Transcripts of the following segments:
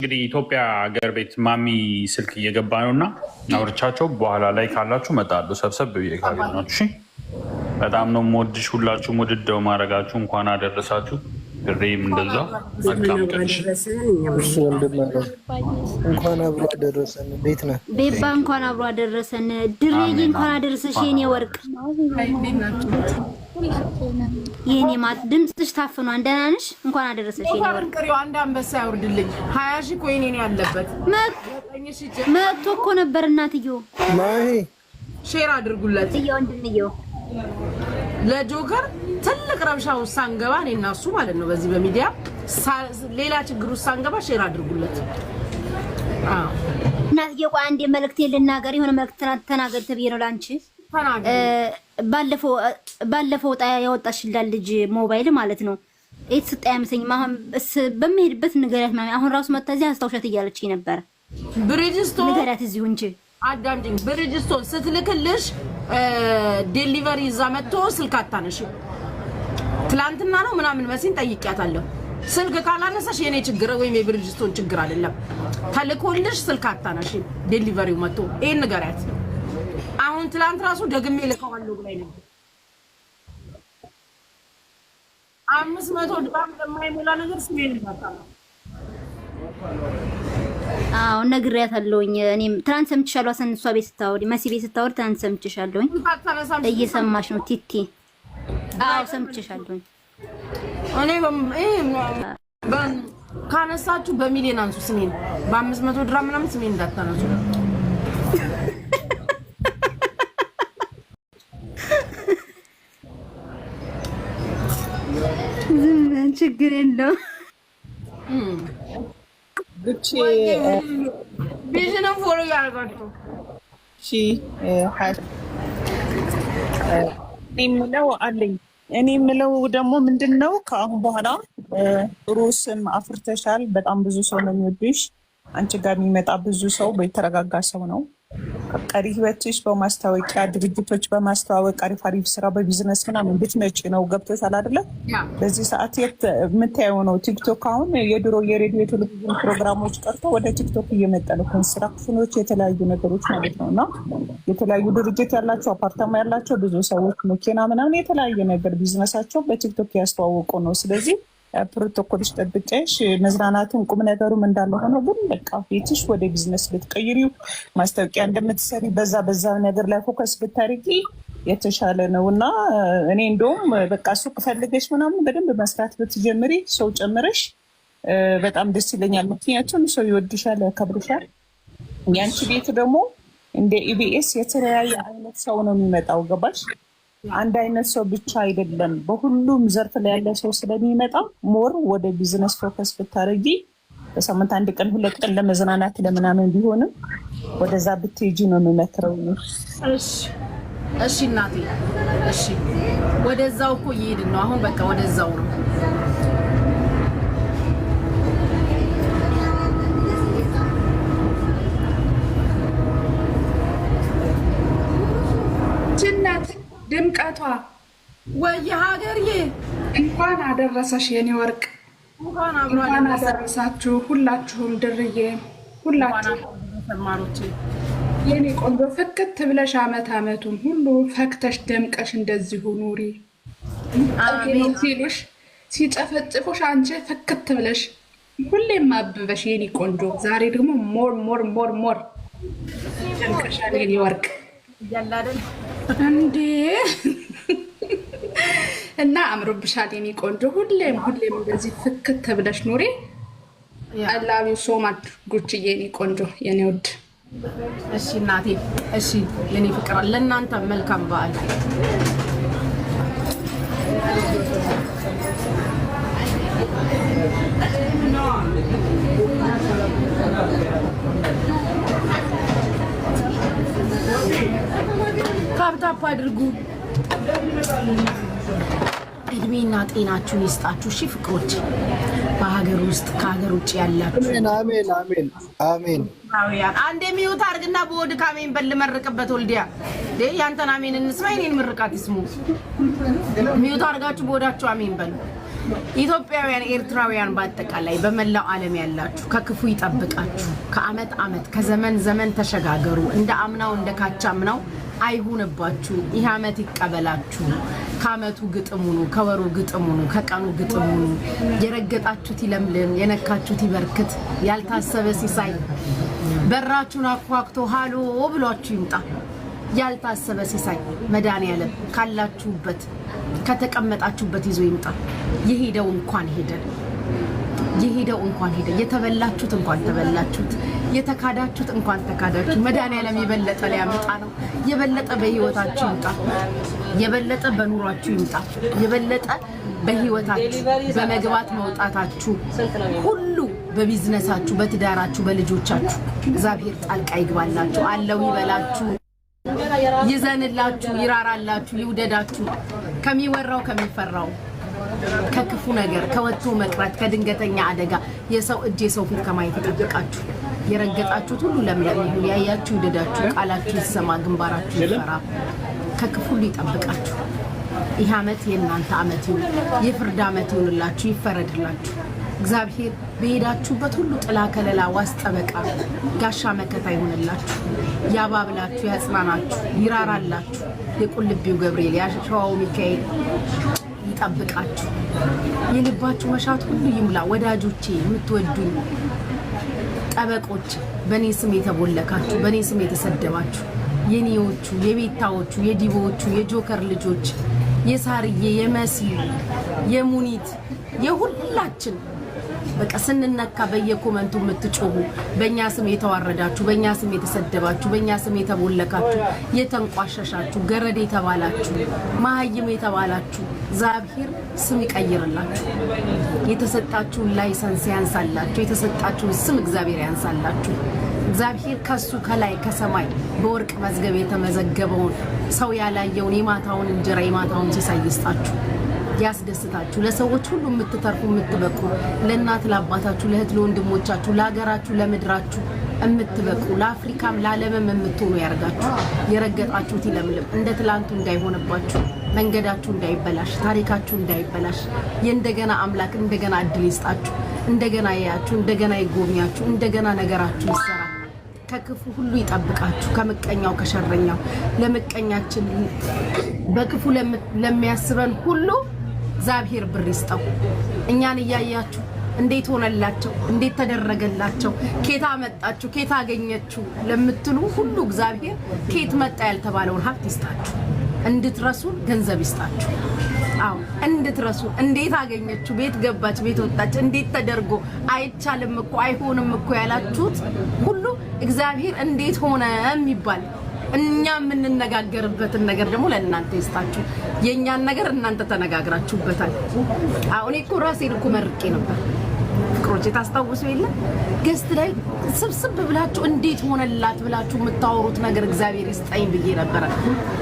እንግዲህ ኢትዮጵያ ሀገር ቤት ማሚ ስልክ እየገባ ነውና አውርቻቸው በኋላ ላይ ካላችሁ እመጣለሁ። ሰብሰብ ብዬ ካገኛችሁ በጣም ነው የምወድሽ። ሁላችሁም ውድደው ማድረጋችሁ እንኳን አደረሳችሁ። ድሬም እንደዛ መልካም ቀንሽ። እንኳን አብሮ አደረሰን። ቤት ነህ ቤባ እንኳን አብሮ አደረሰን። ድሬዬ እንኳን አደረሰሽ የኔ ወርቅ የኔ ማት ድምፅሽ ታፍኗል። ደህና ነሽ? እንኳን አደረሰሽ የኔ ወርቅ። ቅሪው አንድ አንበሳ ያውርድልኝ 20 ሺህ ኮይኔ ነው ያለበት። መጥቶ እኮ ነበር እናትየው። ማሂ ሼር አድርጉለት ወንድምየው ለጆከር ትልቅ ረብሻ ሳንገባ እኔ እና እሱ ማለት ነው በዚህ በሚዲያ ሌላ ችግር ሳንገባ ሼር አድርጉለት። እናትየው ቆይ አንዴ መልእክት ልናገር። የሆነ መልእክት ተናገር ተብዬ ነው ላንቺ። ባለፈው ጣ ያወጣሽላል ልጅ ሞባይል ማለት ነው። እት ስጣይ መስኝ ማህም በመሄድበት ንገራት ማሚ አሁን ራሱ መታዚህ አስታውሻት እያለችኝ ነበር። ብሪጅስቶን ንገራት እዚሁ እንጂ አዳምጪኝ። ብሪጅስቶን ስትልክልሽ ዴሊቨሪ እዛ መጥቶ ስልክ አታነሺ። ትላንትና ነው ምናምን መሲን ጠይቂያታለሁ። ስልክ ካላነሳሽ የኔ ችግር ወይም የብሪጅስቶን ችግር አይደለም። ተልኮልሽ ስልክ አታነሺ። ዴሊቨሪው መጥቶ ይሄን ንገራት። አሁን ትላንት ራሱ ደግሜ ልከዋለሁ ብላኝ ነበር። 500 ድራም ለማይሞላ ነገር ስሜን ይባታል። አዎ ነግሬያታለሁኝ። እኔም ትናንት ሰምቼሻለሁ። እሷ ቤት ስታወሪ መሲ ቤት ስታወሪ ትናንት ሰምቼሻለሁኝ። እየሰማሽ ነው ቲቲ? አዎ ሰምቼሻለሁኝ። እኔ ካነሳችሁ በሚሊዮን አንሱ ስሜን። በ500 ድራም ምናምን ስሜን እንዳታነሱ። ችግር የለውም። ብቻ ቪዥን ፎሎ ያርጋችሁ። እሺ እኔ የምለው ደግሞ ምንድነው ከአሁን በኋላ ጥሩ ስም አፍርተሻል። በጣም ብዙ ሰው ነው የሚወድሽ። አንቺ ጋር የሚመጣ ብዙ ሰው የተረጋጋ ሰው ነው። ቀሪ ህይወትሽ በማስታወቂያ ድርጅቶች በማስተዋወቅ አሪፍ አሪፍ ስራ በቢዝነስ ምናምን ብትመጪ ነው። ገብቶሻል አይደለ? በዚህ ሰዓት የምታየው ነው ቲክቶክ። አሁን የድሮ የሬዲዮ የቴሌቪዥን ፕሮግራሞች ቀርቶ ወደ ቲክቶክ እየመጣ ነው። ኮንስትራክሽኖች፣ የተለያዩ ነገሮች ማለት ነው። እና የተለያዩ ድርጅት ያላቸው አፓርታማ ያላቸው ብዙ ሰዎች መኪና ምናምን የተለያየ ነገር ቢዝነሳቸው በቲክቶክ ያስተዋወቁ ነው። ስለዚህ ፕሮቶኮልሽ ጠብቀሽ መዝናናቱን ቁም ነገሩም እንዳለ ሆኖ ግን በቃ ቤትሽ ወደ ቢዝነስ ብትቀይሪው ማስታወቂያ እንደምትሰሪ በዛ ነገር ላይ ፎከስ ብታደርጊ የተሻለ ነው። እና እኔ እንደውም በቃ ሱቅ ፈልገሽ ምናምን በደንብ መስራት ብትጀምሪ ሰው ጨምረሽ በጣም ደስ ይለኛል። ምክንያቱም ሰው ይወድሻል፣ ያከብርሻል። ያንቺ ቤት ደግሞ እንደ ኢቢኤስ የተለያየ አይነት ሰው ነው የሚመጣው። ገባሽ? አንድ አይነት ሰው ብቻ አይደለም፣ በሁሉም ዘርፍ ላይ ያለ ሰው ስለሚመጣ ሞር ወደ ቢዝነስ ፎከስ ብታረጊ በሳምንት 1 ቀን 2 ቀን ለመዝናናት ለምናምን ቢሆንም ወደዛ ብትሄጂ ነው የምመክረው። እሺ እናቴ፣ እሺ ወደዛው እኮ እየሄድን ነው አሁን። በቃ ወደዛው ነው። ድምቀቷ ወይ ሀገርዬ እንኳን አደረሰሽ የኔ ወርቅ። እንኳን አደረሳችሁ ሁላችሁም። ድርዬ ሁላችሁ ተማሮቼ የኔ ቆንጆ ፍክት ብለሽ አመቱን ሁሉ ፈክተሽ ደምቀሽ እንደዚሁ ኑሪ። አሜን። ሲሉሽ ሲጨፈጭፉሽ አንቺ ፍክት ብለሽ ሁሌም አብበሽ የኔ ቆንጆ። ዛሬ ደግሞ ሞር ደምቀሻል የኔ ወርቅ ያላደል እንዴ እና አምሮብሻል የኔ ቆንጆ። ሁሌም እንደዚህ ፍክት ብለሽ ኑሪ። አላቢ ሶማድ ጉቺ የኔ ቆንጆ የኔ ውድ። እሺ እናቴ፣ እሺ የኔ ፍቅር፣ ለእናንተ መልካም በዓል። ታፕ አድርጉ። እድሜና ጤናችሁን ይስጣችሁ። እሺ ፍቅሮች፣ በሀገር ውስጥ ከሀገር ውጭ ያላችሁ አሜን አሜን አሜን። አንዴ ሚዩት አድርግና በወድ ካሜን በል መርቅበት። ወልዲያ ያንተን አሜን እንስማ፣ የኔን ምርቃት ይስሙ። ሚዩት አድርጋችሁ በወዳችሁ አሜን በል። ኢትዮጵያውያን ኤርትራውያን በአጠቃላይ በመላው ዓለም ያላችሁ ከክፉ ይጠብቃችሁ ከአመት አመት ከዘመን ዘመን ተሸጋገሩ እንደ አምናው እንደ ካቻምናው አይሁንባችሁ ይህ አመት ይቀበላችሁ ከአመቱ ግጥሙኑ ከወሩ ግጥሙኑ ከቀኑ ግጥሙኑ የረገጣችሁት ይለምልም የነካችሁት ይበርክት ያልታሰበ ሲሳይ በራችሁን አኳክቶ ሃሎ ብሏችሁ ይምጣ ያልታሰበ ሲሳይ መድኃኒዓለም ካላችሁበት ከተቀመጣችሁበት ይዞ ይምጣ የሄደው እንኳን ሄደ የተበላችሁት እንኳን ተበላችሁት የተካዳችሁት እንኳን ተካዳችሁ መድኃኒዓለም የበለጠ ሊያመጣ ነው የበለጠ በህይወታችሁ ይምጣ የበለጠ በኑሯችሁ ይምጣ የበለጠ በህይወታችሁ በመግባት መውጣታችሁ ሁሉ በቢዝነሳችሁ በትዳራችሁ በልጆቻችሁ እግዚአብሔር ጣልቃ ይግባላችሁ አለው ይበላችሁ ይዘንላችሁ ይራራላችሁ ይውደዳችሁ ከሚወራው ከሚፈራው ከክፉ ነገር ከወጥቶ መቅረት ከድንገተኛ አደጋ የሰው እጅ የሰው ፊት ከማየት ይጠብቃችሁ የረገጣችሁት ሁሉ ለምለም ይሁን ያያችሁ ይደዳችሁ ቃላችሁ ይሰማ ግንባራችሁ ይፈራ ከክፉ ይጠብቃችሁ ይህ አመት የእናንተ አመት ይሁን የፍርድ አመት ይሁንላችሁ ይፈረድላችሁ እግዚአብሔር በሄዳችሁበት ሁሉ ጥላ ከለላ ዋስ ጠበቃ ጋሻ መከታ ይሁንላችሁ ያባብላችሁ ያጽናናችሁ ይራራላችሁ የቁልቢው ገብርኤል ያሸዋው ሚካኤል ይጠብቃችሁ የልባችሁ መሻት ሁሉ ይሙላ ወዳጆቼ የምትወዱኝ ጠበቆች በኔ ስም የተቦለካችሁ በኔ ስም የተሰደባችሁ የኒዮቹ የቤታዎቹ የዲቦቹ የጆከር ልጆች የሳርዬ የመሲ የሙኒት የሁላችን በቃ ስንነካ በየኮመንቱ የምትጮሁ በእኛ ስም የተዋረዳችሁ በእኛ ስም የተሰደባችሁ በእኛ ስም የተቦለካችሁ የተንቋሸሻችሁ ገረድ የተባላችሁ ማህይም የተባላችሁ እግዚአብሔር ስም ይቀይርላችሁ የተሰጣችሁን ላይሰንስ ያንሳላችሁ የተሰጣችሁን ስም እግዚአብሔር ያንሳላችሁ እግዚአብሔር ከሱ ከላይ ከሰማይ በወርቅ መዝገብ የተመዘገበውን ሰው ያላየውን የማታውን እንጀራ የማታውን ሲሳይ ይስጣችሁ ያስደስታችሁ ለሰዎች ሁሉ የምትተርፉ የምትበቁ ለእናት ለአባታችሁ ለእህት ለወንድሞቻችሁ ለሀገራችሁ ለምድራችሁ የምትበቁ ለአፍሪካም ለዓለምም የምትሆኑ ያርጋችሁ የረገጣችሁት ይለምልም እንደ ትላንቱ እንዳይሆንባችሁ መንገዳችሁ እንዳይበላሽ ታሪካችሁ እንዳይበላሽ የእንደገና አምላክ እንደገና እድል ይስጣችሁ እንደገና ያያችሁ እንደገና ይጎብኛችሁ እንደገና ነገራችሁ ይሰራ ከክፉ ሁሉ ይጠብቃችሁ ከምቀኛው ከሸረኛው ለምቀኛችን በክፉ ለሚያስበን ሁሉ እግዚአብሔር ብር ይስጠው እኛን ያያያችሁ እንዴት ሆነላቸው እንዴት ተደረገላቸው ኬታ መጣችሁ ኬታ አገኘችሁ ለምትሉ ሁሉ እግዚአብሔር ኬት መጣ ያልተባለውን ሀብት ይስጣችሁ እንድትረሱ ገንዘብ ይስጣችሁ አው እንድትረሱ እንዴት አገኘችሁ ቤት ገባች ቤት ወጣች እንዴት ተደርጎ አይቻልም እኮ አይሆንም እኮ ያላችሁት ሁሉ እግዚአብሔር እንዴት ሆነ የሚባል እኛ የምንነጋገርበትን ነገር ደግሞ ለእናንተ ይስጣችሁ የኛን ነገር እናንተ ተነጋግራችሁበታል አሁን እኮ ራሴን እኮ መርቄ ነበር ፍቅሮቼ ታስታውሱ የለ ገስት ላይ ስብስብ ብላችሁ እንዴት ሆነላት ብላችሁ የምታወሩት ነገር እግዚአብሔር ይስጠኝ ብዬ ነበር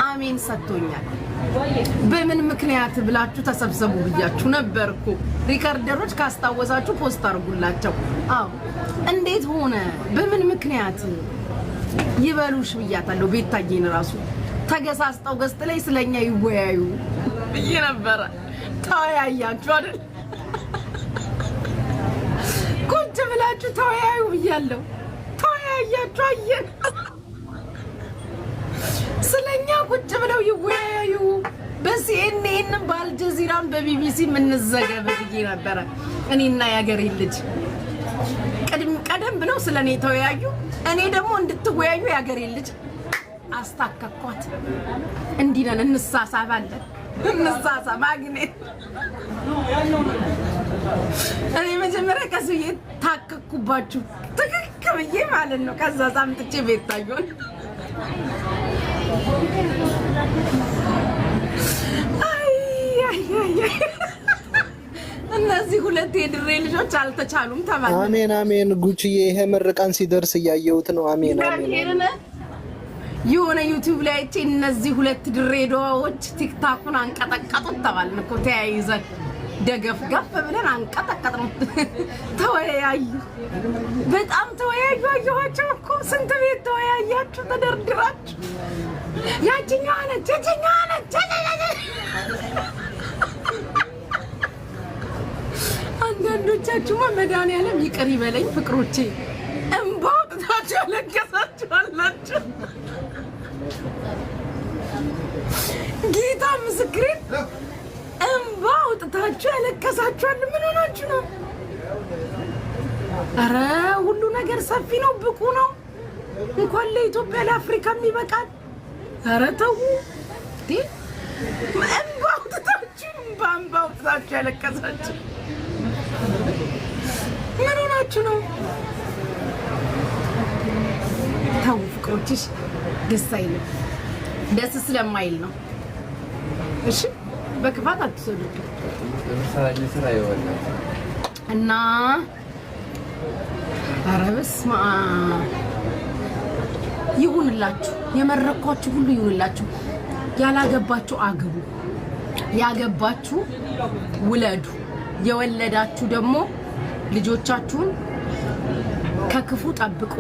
አሜን ሰጥቶኛል በምን ምክንያት ብላችሁ ተሰብሰቡ ብያችሁ ነበርኩ ሪካርደሮች ካስታወሳችሁ ፖስት አርጉላቸው አው እንዴት ሆነ በምን ምክንያት ይበሉሽ ብያታለሁ ቤታዬን ራሱ ተገሳስጠው ገስት ላይ ስለኛ ይወያዩ ብዬ ነበር ታያያችሁ አይደል ቁጭ ብላችሁ ተወያዩ ብያለሁ ተወያያችሁ አየን ስለኛ ቁጭ ብለው ይወያዩ በሲኤንኤን በአልጀዚራም በቢቢሲ ምንዘገብ ብዬ ነበር እኔና ያገሬ ልጅ ቀደም ብለው ስለኔ ተወያዩ እኔ ደግሞ እንድትወያዩ ያገሬ ልጅ አስታከኳት እንዲነን እንሳሳባለን እንሳሳ ማግኔት እኔ መጀመሪያ ከሱዬ ታከኩባችሁ ትክክል ብዬ ማለት ነው ከዛ ሳምጥቼ ቤት ታዩን እነዚህ ሁለት የድሬ ልጆች አልተቻሉም ተባለ አሜን አሜን ጉቺዬ ይሄ ምርቃን ሲደርስ ያየሁት ነው አሜን አሜን የሆነ ዩቲዩብ ላይ እነዚህ ሁለት ድሬዳዎች ቲክታኩን አንቀጠቀጡት ተባልን እኮ ተያይዘን ደገፍ ገፍ ብለን አንቀጠቀጥነው ተወያዩ በጣም ተወያዩ አየኋቸው እኮ ስንት ቤት ተወያያችሁ ተደርድራችሁ ያቺኛዋ ነች አንዳንዶቻችሁ መድኃኒዓለም ይቅር ይበለኝ ፍቅሮቼ እንባ አውጥታችሁ ያለቀሳችሁ አላችሁ። ጌታ ምስክሬን እንባ አውጥታችሁ ያለቀሳችሁ አለ። ምን ሆናችሁ ነው? ኧረ ሁሉ ነገር ሰፊ ነው፣ ብቁ ነው። እንኳን ለኢትዮጵያ ለአፍሪካም ይበቃል። ኧረ ተው እንባ አውጥታችሁ ያለቀሳችሁ ምን ሆናችሁ ነው? ተው ፍቅሮችሽ፣ ደስ አይልም። ደስ ስለማይል ነው። እሺ በክፋት አትሰዱት እና ኧረ በስመ አብ ይሁንላችሁ። የመረኳችሁ ሁሉ ይሁንላችሁ። ያላገባችሁ አግቡ፣ ያገባችሁ ውለዱ። የወለዳችሁ ደግሞ ልጆቻችሁን ከክፉ ጠብቁ።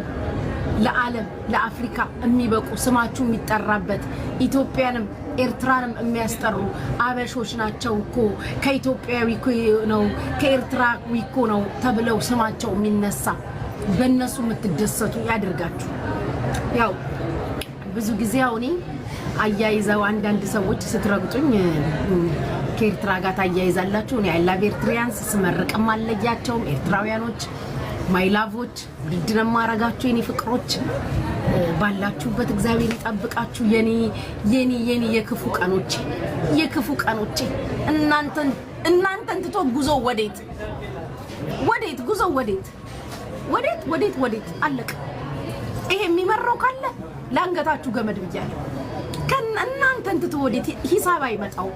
ለዓለም ለአፍሪካ የሚበቁ ስማችሁ የሚጠራበት ኢትዮጵያንም ኤርትራንም የሚያስጠሩ አበሾች ናቸው እኮ ከኢትዮጵያዊ እኮ ነው ከኤርትራዊ እኮ ነው ተብለው ስማቸው የሚነሳ በእነሱ የምትደሰቱ ያደርጋችሁ። ያው ብዙ ጊዜ እኔ አያይዘው አንዳንድ ሰዎች ስትረግጡኝ ከኤርትራ ጋር ታያይዛላችሁ። እኔ አይ ላቭ ኤርትሪያንስ ስመርቅም አለያቸውም። ኤርትራውያኖች ማይላቮች ድድነ ማረጋችሁ የኔ ፍቅሮች ባላችሁበት እግዚአብሔር ይጠብቃችሁ። የኔ የክፉ ቀኖቼ እናንተን ትቶ ጉዞ ወዴት ጉዞ ወዴት አለቀ። ይሄ የሚመራው ካለ ለአንገታችሁ ገመድ ብያለሁ። እናንተን ትቶ ወዴት ሂሳብ አይመጣው።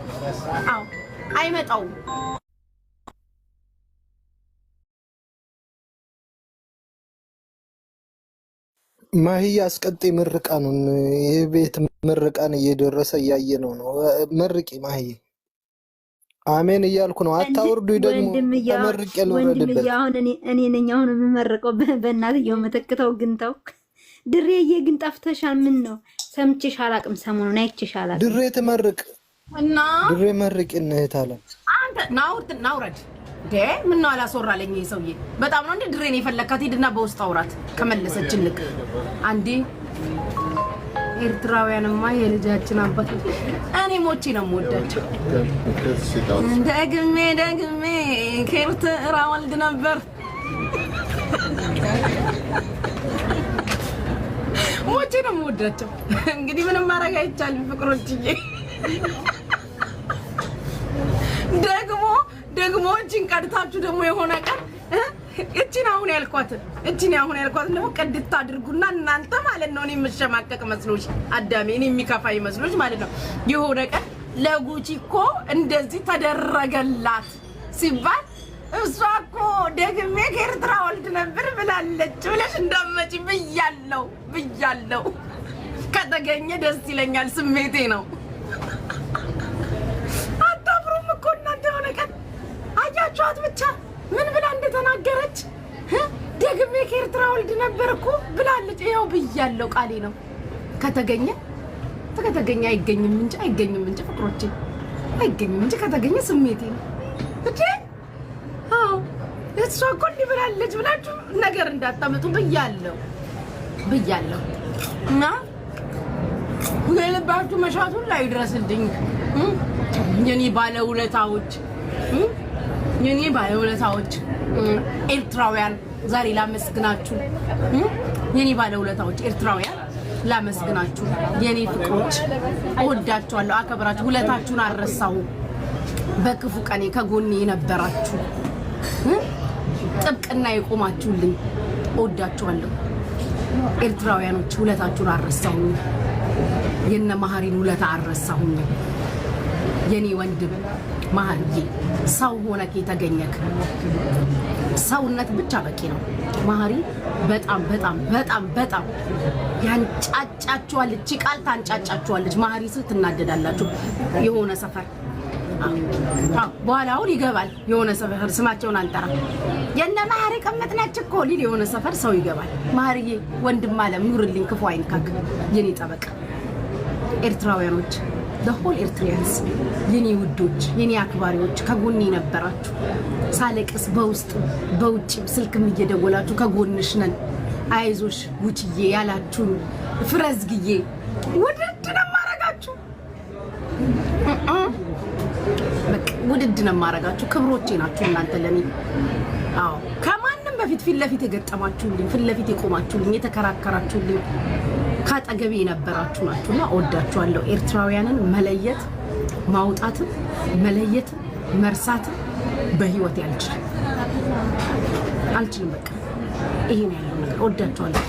አዎ አይመጣው። ማህያ አስቀጤ ምርቃኑን የቤት ምርቃን እየደረሰ እያየነው ነው። መርቂ ማህያ አሜን እያልኩ ነው። አታውርዱ ደግሞ ተመርቄ ልወረድበት። አሁን እኔ ነኝ አሁን የምመርቀው በእናትየው መተክተው ግንተው ድሬዬ ግን ጠፍተሻል። ምን ነው ሰምቼሽ አላቅም። ሰሞኑን አይቼሽ አላቅም። ድሬ ትመርቅ እና ድሬ መርቅ እህት አለ አንተ ናውረድ ምን ነው አላስወራለኝ ይሄ ሰውዬ። በጣም ነው እንዴ ድሬን የፈለካት? ሂድና በውስጥ አውራት ከመለሰችልክ አንዴ። ኤርትራውያንማ የልጃችን አባት እኔ ሞቼ ነው የምወዳቸው። ደግሜ ከኤርትራ ወልድ ነበር ሞቼ ነው የምወዳቸው። እንግዲህ ምንም ማድረግ አይቻልም ፍቅሮችዬ። ደግሞ እቺን ቀድታችሁ ደግሞ የሆነ ቀን እቺን አሁን ያልኳትን ደግሞ ቀድታ አድርጉና እናንተ ማለት ነው እኔ የምሸማቀቅ መስሎሽ አዳሜ እኔ የሚከፋይ መስሎሽ ማለት ነው። የሆነ ቀን ለጉቺ እኮ እንደዚህ ተደረገላት ሲባል እሷ እኮ ደግሜ ከኤርትራ ወልድ ነበር ብላለች ብለሽ እንዳመጪ ብያለው። ከተገኘ ደስ ይለኛል፣ ስሜቴ ነው። አታፍሩም እኮ እናንተ? የሆነ ቀን አያችኋት ብቻ ምን ብላ እንደተናገረች ደግሜ ከኤርትራ ወልድ ነበር እኮ ብላለች። ይኸው ብያለው፣ ቃሌ ነው። ከተገኘ አይገኝም እንጂ ፍቅሮቼ አይገኝም እንጂ ከተገኘ ስሜቴ ነው እንዴ። አዎ እሷ እኮ እንዲህ ብላለች ብላችሁ ነገር እንዳታመጡ ብያለው። እና የልባችሁ መሻቱን ላይ ድረስልኝ የኔ ባለውለታዎች ኤርትራውያን ዛሬ ላመስግናችሁ። የኔ ባለውለታዎች ኤርትራውያን ላመስግናችሁ። የኔ ፍቅሮች እወዳችኋለሁ፣ አከብራችሁ። ውለታችሁን አልረሳሁም። በክፉ ቀኔ ከጎኔ የነበራችሁ ጥብቅና የቆማችሁልኝ እወዳችኋለሁ። ኤርትራውያኖች ውለታችሁን አልረሳሁም። የነ ማህሪን ውለታ አልረሳሁም። የኔ ወንድም ማህሪዬ ሰው ሆነክ የተገኘክ ሰውነት ብቻ በቂ ነው። ማህሪ በጣም ያንጫጫችኋለች። ቃል ታንጫጫችኋለች። ማህሪ ስል ትናደዳላችሁ። የሆነ ሰፈር በኋላ አሁን ይገባል። የሆነ ሰፈር ስማቸውን አንጠራ የነ ማህሪ ቀመጥናች እኮ ሊል የሆነ ሰፈር ሰው ይገባል። ማህሪዬ ወንድም አለም ኑርልኝ፣ ክፉ አይንካክ የኔ ጠበቃ። ኤርትራውያኖች ለሆል ኤርትሪያንስ የኔ ውዶች የኔ አክባሪዎች ከጎኔ ነበራችሁ ሳለቅስ በውስጥ በውጭ ስልክም እየደወላችሁ ከጎንሽ ነን አይዞሽ ውጭዬ ያላችሁ ፍረዝግዬ ውድድ ነው ማረጋችሁ በቃ ውድድ ነው ማረጋችሁ ክብሮቼ ናችሁ እናንተ ለኔ አዎ ከማንም በፊት ፊት ለፊት የገጠማችሁልኝ ፊት ለፊት የቆማችሁልኝ የተከራከራችሁልኝ ካጠገቤ የነበራችሁ ናችሁና እወዳችኋለሁ ኤርትራውያንን መለየት ማውጣት መለየት መርሳት በህይወት አልችልም በቃ ይሄ ነው ያለው ነገር እወዳችኋለሁ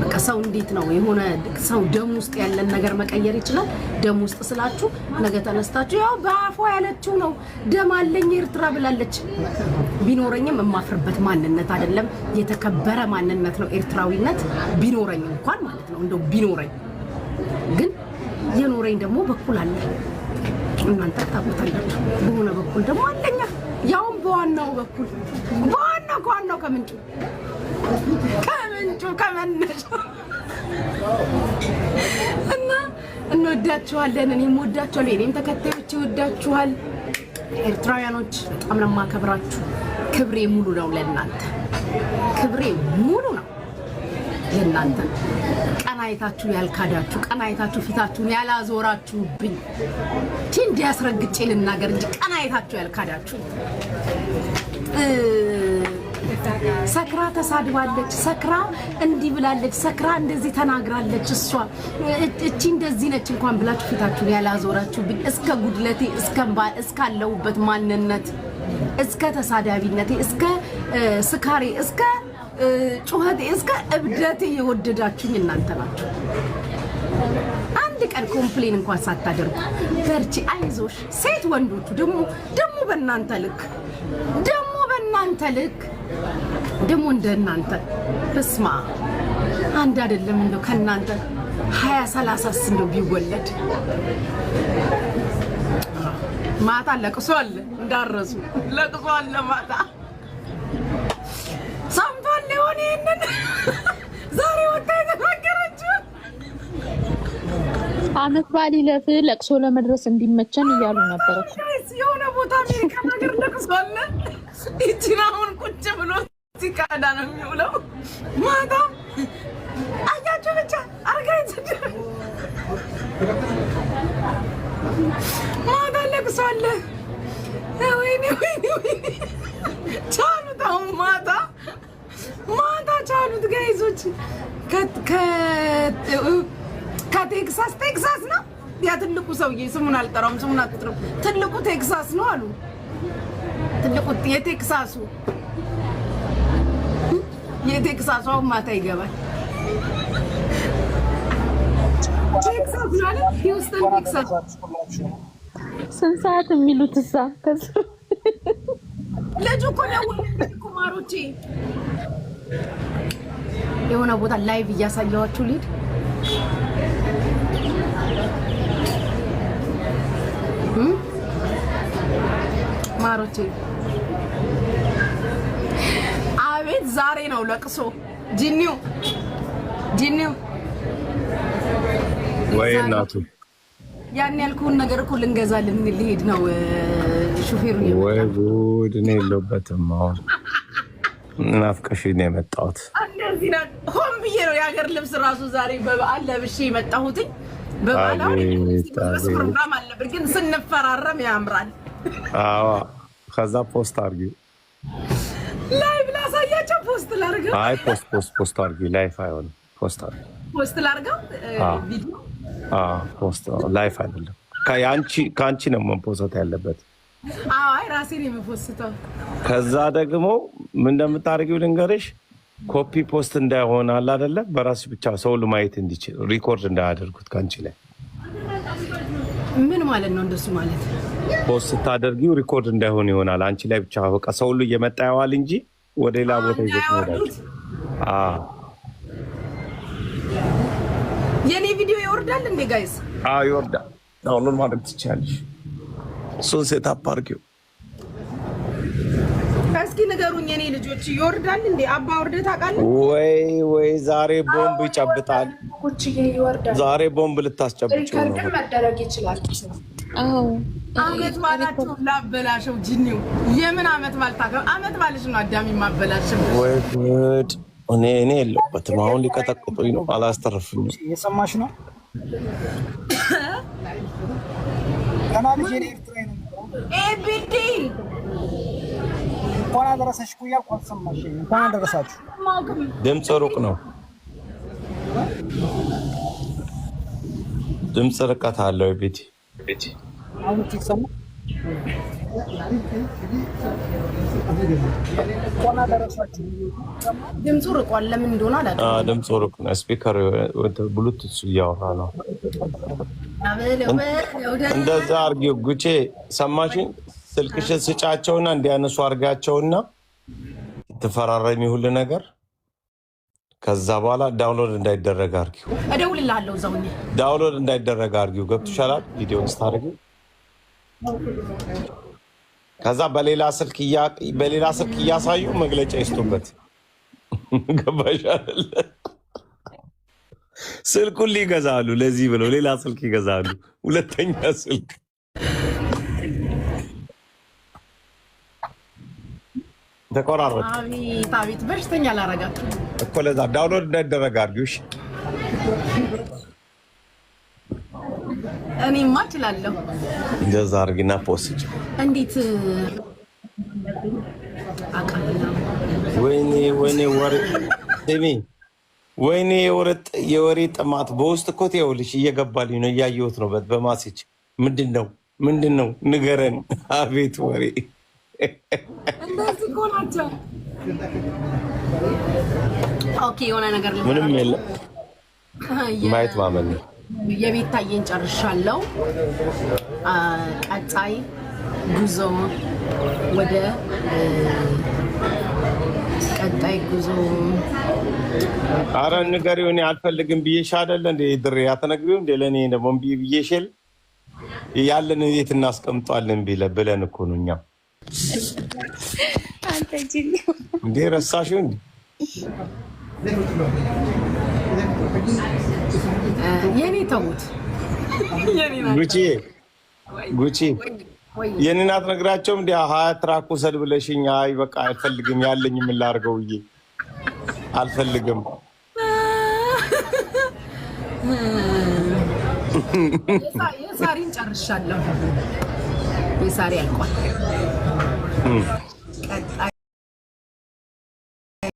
በቃ ሰው እንዴት ነው የሆነ ሰው ደም ውስጥ ያለን ነገር መቀየር ይችላል ደም ውስጥ ስላችሁ ነገ ተነስታችሁ ያው በአፏ ያለችው ነው ደም አለኝ ኤርትራ ብላለች ቢኖረኝም የማፍርበት ማንነት አይደለም የተከበረ ማንነት ነው ኤርትራዊነት ቢኖረኝ እንኳን ማለት ነው እንደው ቢኖረኝ ግን የኖረኝ ደግሞ በኩል አለ እናንተ ታውቁታላችሁ በሆነ በኩል ደግሞ አለኛ ያውም በዋናው በኩል በዋናው ከምንጩ ከመነሻ እና እንወዳችኋለን እኔም ወዳችኋለሁ እኔም ተከታዮች ይወዳችኋል ኤርትራውያኖች በጣም ነው የማከብራችሁ ክብሬ ሙሉ ነው ለእናንተ ክብሬ ሙሉ ነው ለእናንተ ቀናይታችሁ ያልካዳችሁ ቀናይታችሁ ፊታችሁን ያላዞራችሁብኝ እንዲያስረግጬ ልናገር እንጂ ቀናይታችሁ ያልካዳችሁ ሰክራ ተሳድባለች ሰክራ እንዲህ ብላለች ሰክራ እንደዚህ ተናግራለች እሷ እቺ እንደዚህ ነች እንኳን ብላችሁ ፊታችሁን ያላዞራችሁብኝ እስከ ጉድለቴ እስካለሁበት ማንነት እስከ ተሳዳቢነቴ እስከ ስካሬ እስከ ጩኸቴ እስከ እብደቴ የወደዳችሁኝ እናንተ ናችሁ አንድ ቀን ኮምፕሌን እንኳን ሳታደርጉ በርቺ አይዞሽ ሴት ወንዶቹ ደግሞ በእናንተ ልክ ደግሞ እንደናንተ በስማ አንድ አይደለም እንደው ከናንተ 20-30 እንደው ቢወለድ ማታ ለቅሶ አለ እንዳረሱ ለቅሶ አለ ማታ ሰምቷል ሊሆን ይሄንን ዛሬ ወጣ የተናገረች አመት ባሊ ለቅሶ ለመድረስ እንዲመቸን እያሉ ነበር እኮ የሆነ ቦታ አሜሪካ ሀገር ለቅሶ አለ እቺን አሁን ቁጭ ብሎ ሲቃዳ ነው የሚውለው ማታ አያችሁ ብቻ አርጋይት ማታ ለቅሶ አለ ወይኔ ቻሉት አሁን ማታ ቻሉት ጋይዞች ከቴክሳስ ነው ያ ትልቁ ሰውዬ ስሙን አልጠራውም ስሙን አትጥሩ ትልቁ ቴክሳስ ነው አሉ ትልቁ የቴክሳሱ ማታ ይገባል ቴክሳስ ማለት ሂውስተን ቴክሳስ ስንት ሰዓት የሚሉት እዛ ልጁ እኮ ነው ኩማሮቼ የሆነ ቦታ ላይቭ እያሳያችሁ ልሂድ ማሮቼ አቤት ዛሬ ነው ለቅሶ ጂኒው ወይ እናቱ ያን ያልኩን ነገር እኮ ልንገዛልን ልሄድ ነው ሹፌሩ ወይ ጉድ እኔ የለሁበትም አሁን ናፍቀሽኝ ነው የመጣሁት እንደዚህ ነው ሆን ብዬ ነው የሀገር ልብስ ራሱ ዛሬ በበዓል ለብሼ የመጣሁት በበዓል ፕሮግራም አለብን ግን ስንፈራረም ያምራል አዎ ከዛ ፖስት አድርጊው ላይቭ ላሳያቸው ፖስት ላድርገው አይ ፖስት አድርጊው ላይፍ አይሆንም ፖስት ላድርገው ቪዲዮ ፖስት ላይፍ አይደለም ከአንቺ ነው መፖስት ያለበት አይ ራሴ ነው የምፖስተው ከዛ ደግሞ ምን እንደምታደርጊው ልንገርሽ ኮፒ ፖስት እንዳይሆን አለ አይደለ በራስሽ ብቻ ሰው ማየት እንዲችል ሪኮርድ እንዳያደርጉት ካንቺ ላይ ምን ማለት ነው እንደሱ ማለት ፖስት ስታደርጊው ሪኮርድ እንዳይሆን ይሆናል አንቺ ላይ ብቻ በቃ ሰው ሁሉ እየመጣ ያዋል እንጂ ወደ ሌላ ቦታ ይዘጣው የኔ ቪዲዮ ይወርዳል እንዴ ጋይስ ይወርዳል ዳውንሎድ ማድረግ ትችያለሽ እሱን ሴታፕ አድርጊው እስኪ ንገሩኝ የኔ ልጆች ይወርዳል እንዴ አባ ወርደህ ታውቃለህ ወይ ዛሬ ቦምብ ይጨብጣል ጉቺዬ ይወርዳል። ዛሬ ቦምብ ልታስጨብጭው ነው። ሪከርድ መደረግ ይችላል። አዎ አመት ባላችሁ ላበላሸው ጂኒው የምን አመት ባልታከም አመት ባልሽ ነው አዳሚ ማበላሸው። ወይ ጉድ! እኔ የለበትም። አሁን ሊቀጠቅጡኝ ነው። አላስተርፍኝም። እየሰማሽ ነው? ገና ልጅ ኤርትራ ነው። ኤቢዲ እንኳን አደረሰሽ ኩያ እንኳን ሰማሽ። እንኳን አደረሳችሁ። ድምፅ ሩቅ ነው። ድምፅ ርቀት አለው። ቤቲ አሁን ትሰማ እንኳን አደረሳችሁ። ድምፁ ርቋል። ለምን እንደሆነ አላውቅም። ድምፁ ሩቅ ነው። ስፒከር ብሉቱዝ እያወራ ነው። እንደዛ አርጊው ጉቼ። ሰማሽኝ? ስልክሽን ስጫቸውና እንዲያነሱ አርጋቸውና ትፈራረሚ ሁሉ ነገር። ከዛ በኋላ ዳውንሎድ እንዳይደረግ አርጊው። እደውልልሃለሁ እዛው ነኝ። ዳውንሎድ እንዳይደረግ አርጊው። ገብቶሻል? ቪዲዮን ስታርጊው ከዛ በሌላ ስልክ እያሳዩ መግለጫ ይስጡበት። ገባሽ አይደል? ስልኩን ሊገዛሉ። ለዚህ ብለው ሌላ ስልክ ይገዛሉ። ሁለተኛ ስልክ ተቆራረጠ። አቤት በሽተኛ ላረጋችሁ እኮ ለዛ ዳውንሎድ እንዳይደረግ አድርጊው። እሺ እኔማ እችላለሁ። እንደዛ አድርጊና ፖስት። እንዴት ወይኔ ወሬ ስሚ፣ ወይኔ የወሬ ጥማት በውስጥ እኮ ይኸውልሽ እየገባልኝ ነው። እያየሁት ነው በማሴጅ። ምንድን ነው ንገረን። አቤት ወሬ እንደዚህ እኮ ናቸው። ኦኬ የሆነ ነገር ምንም የለም። ማየት ማመን ነው። የቤታዬን ጨርሻለሁ። ቀጣይ ጉዞ ወደ አረ ንገሪው። እኔ አልፈልግም ብዬሽ አይደለ እንዴ? ድሬ አትነግሪው እንዴ? ለእኔ ደግሞ እምቢ ብዬሽል። ያለን የት እናስቀምጧለን ብለን እኮ ነው እኛ። አንተ ጂኒ እንዴ ረሳሽው እንዴ? የኔ ተውት። ጉቺ የኔን አትነግራቸውም እንዴ? 20 ትራክ ውሰድ ብለሽኝ፣ አይ በቃ አልፈልግም ያለኝ ምን ላድርገው ብዬ አልፈልግም። የሳሪን ጨርሻለሁ። የሳሪ አልቋል።